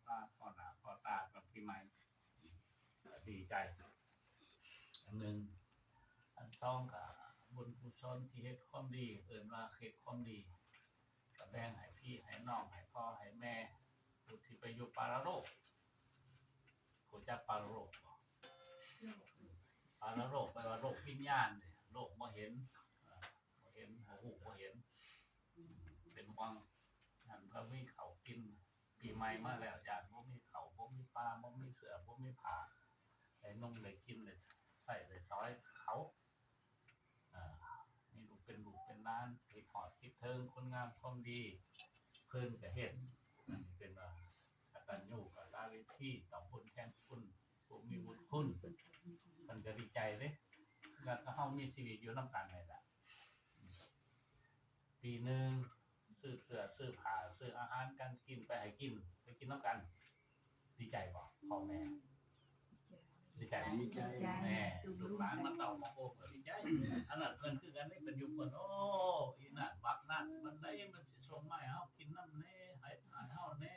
ลาพ่อหน้าพ่อตากับปีใหม่ดีใจอันหนึ่งอันสองก็บุญกุศลที่เฮ็ดความดีเอิ้นว่าเฮ็ดความดีก็แบ่งให้พี่ให้น้องให้พ่อให้แม่ผู้ที่ไปอยู่ปรโลกรู้จักปรโลกบ่ปรโลกแปลว่าโลกวิญญาณนี่โลกบ่เห็นบ่เห็นบ่ฮู้บ่เห็นเป็นวังอันเพิ่นมีข้าวกินปีใหม่มาแล้วญาติบ่มีข้าวบ่มีปลาบ่มีเสื้อบ่มีผ้าได้นุ่งได้กินได้ใช้ได้สอยเขานี่ลูกเป็นล้านคิดฮอดคิดถึงคนงามความดีเพิ่นก็เฮ็ดเป็นว่ากตัญญูกตเวทีตำบลแทนคุณผู้มีบุญคุณเพิ่นก็ดีใจเด้แล้วก็เฮามีชีวิตอยู่นำกันนี่แหละปีนึงซื้อเสื้อซื้อผ้าซื้ออาหารการกินไปให้กินไปกินนำกันดีใจบ่พ่อแม่ดีใจแม่ลูกหลานมันเต่ามาโอ้ดีใจอันนั้นเพิ่นคือกันได้เป็นอยู่เพิ่นโอ้อีนั่นบักนั่นมันได้มันสิส่งมาให้เฮากินนำแน่ให้เฮาแน่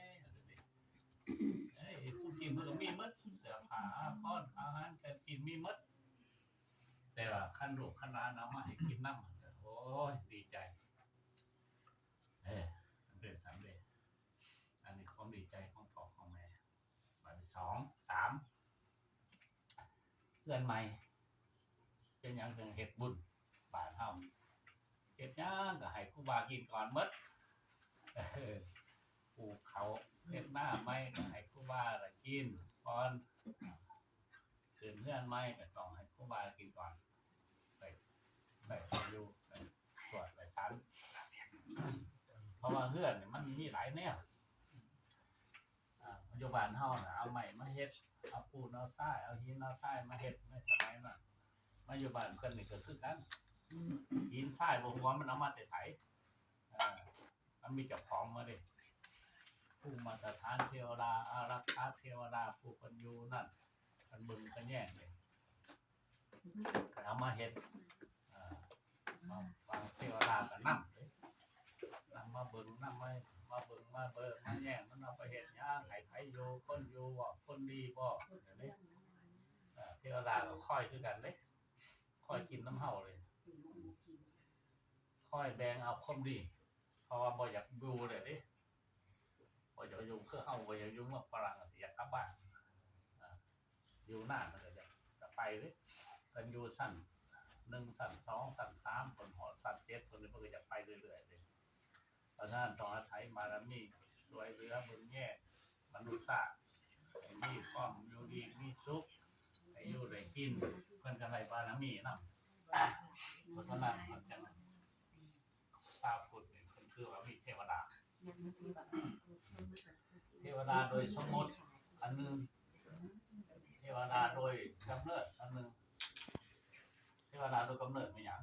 เอ้ยผู้กินเพิ่นก็มีหมดเสื้อผ้าป้อนอาหารการกินมีหมดแต่ว่าคันลูกคันหลานเอามาให้กินนำโอ้ยดีใจมันเป็นสำเร็จอันนี้ความดีใจของพ่อของแม่บัดที่2 3เพื่อนใหม่เป็นหยังจังเฮ็ดบุญบ้านเฮาเฮ็ดหยังก็ให้ครูบากินก่อนหมดปลูกเขาเฮ็ดนาใหม่ก็ให้ครูบาละกินก่อนขึ้นเรือนใหม่ก็ต้องให้ครูบากินก่อนได้อยู่ได้สวดได้ฉันเพราะว่าเรือนนี่มันมีหลายแนวปัจจุบันเฮาน่ะเอาไม้มาเฮ็ดเอาปูนเอาทรายเอาหินเอาทรายมาเฮ็ดในสมัยนั้นมาอยู่บ้านเพิ่นนี่ก็คือกันหินทรายบ่ฮู้ว่ามันเอามาแต่ไสมันมีเจ้าของมาเด้ผู้มาตรฐานเทวดาอารักขาเทวดาผู้เพิ่นอยู่นั่นเพิ่นบึงเพิ่นแย่งเด้เอามาเฮ็ดบางเทวดาก็นำเด้นำมาเบิ่งนำมาเบิ่งมาแย่งมันเอาไปเฮ็ดหยังให้ไผอยู่คนอยู่บ่คนดีบ่เดี๋ยวนี้เทวดาก็ค่อยคือกันเด้ค่อยกินน้ำเฮาเลยค่อยแบ่งเอาความดีเพราะว่าบ่อยากอยู่เลยเด้บ่อยากอยู่คือเฮาบ่อยากอยู่เมืองฝรั่งสิอยากกลับบ้านอยู่นานมันก็จะไปเด้กันอยู่สั้น1สั้น2สั้น3เพิ่นฮอดสั้น7เพิ่นก็อยากไปเรื่อยๆเด้เพราะฉะนั้นต้องอาศัยบารมีช่วยเหลือเบิ่งแย่มนุษย์ชาติให้มีความอยู่ดีมีสุขให้อยู่ได้กินเพิ่นก็ได้บารมีนำเพราะฉะนั้นมันจังชาวพุทธนี่เพิ่นคือว่ามีเทวดาโดยสมมุติอันนึงเทวดาโดยกำเนิดอันนึงเทวดาโดยกำเนิดเป็นหยัง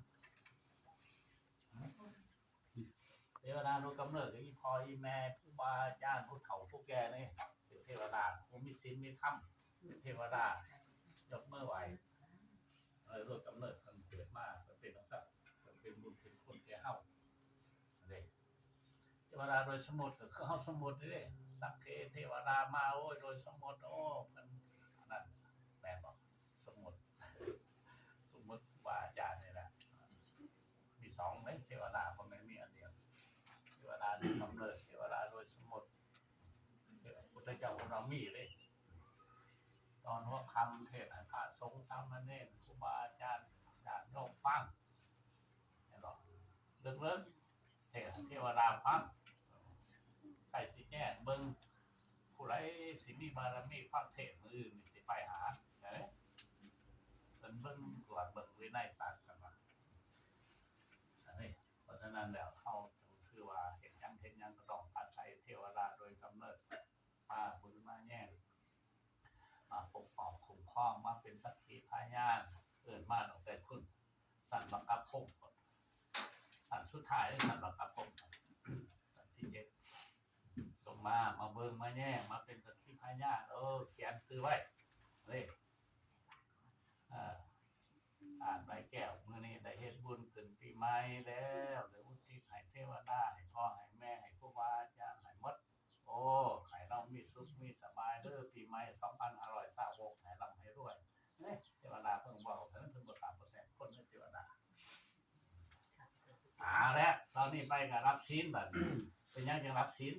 เทวดาโดยกำเนิดก็อีพ่ออีแม่ผู้บาอาจารย์ผู้เฒ่าผู้แก่นี่เป็นเทวดาผู้มีศีลมีธรรมเทวดายกมือไหว้โดยกำเนิดเพิ่นเกิดมาเพิ่นเป็นจังซั่นเพิ่นเป็นบุญเป็นคุณแก่เฮาเด้เทวดาโดยสมมุติก็คือเฮาสมมุติเด้สัพเพเทวดามาโอ้ยโดยสมมุติโอ้เพิ่นนั่นแม่นบ่สมมุติว่าอาจารย์นี่แหละมี2เด้เทวดาบ่แม่นมีอันเดียวเทวดาโดยกำเนิดเทวดาโดยสมมุติพุทธเจ้าของเรามีเด้ตอนหัวค่ำเทศน์ให้พระสงฆ์สามเณรครูบาอาจารย์ญาติโยมฟังเห็นบ่เลิกๆเทวดาฟังใครสิแจ้งเบิ่งผู้ใดสิมีบารมีฟังเทศน์มื้ออื่นสิไปหาเด้เพิ่นเบิ่งตรวจเบิ่งวินัยศาสตร์กันว่าอันนี้เพราะฉะนั้นแล้วเฮาคือว่าเฮ็ดหยังก็ต้องอาศัยเทวดาโดยกำเนิดมาบุญมาแย่งมาปกป้องคุ้มครองมาเป็นสักขีพยานเอิ้นมาตั้งแต่คุณสันบังคับพงสันสุดท้ายสันบังคับพงสันที่7ต้องมาเบิ่งมาแย่งมาเป็นสักขีพยานเขียนซื้อไว้เด้อ่านใบแก้วมื้อนี้ได้เฮ็ดบุญขึ้นปีใหม่แล้วได้อุทิศให้เทวดาให้พ่อให้แม่ให้ครูบาอาจารย์ให้หมดโอ้ให้เรามีสุขมีส เด้อปีใหม่2526ให้ร่ำให้รวยเนี่ยเทวดาเพิ่งบอกเพิ่นบ่3%คนเทวดาแล้วตอนนี้ไปก็รับศีลบัดเป็นยังจังรับศีล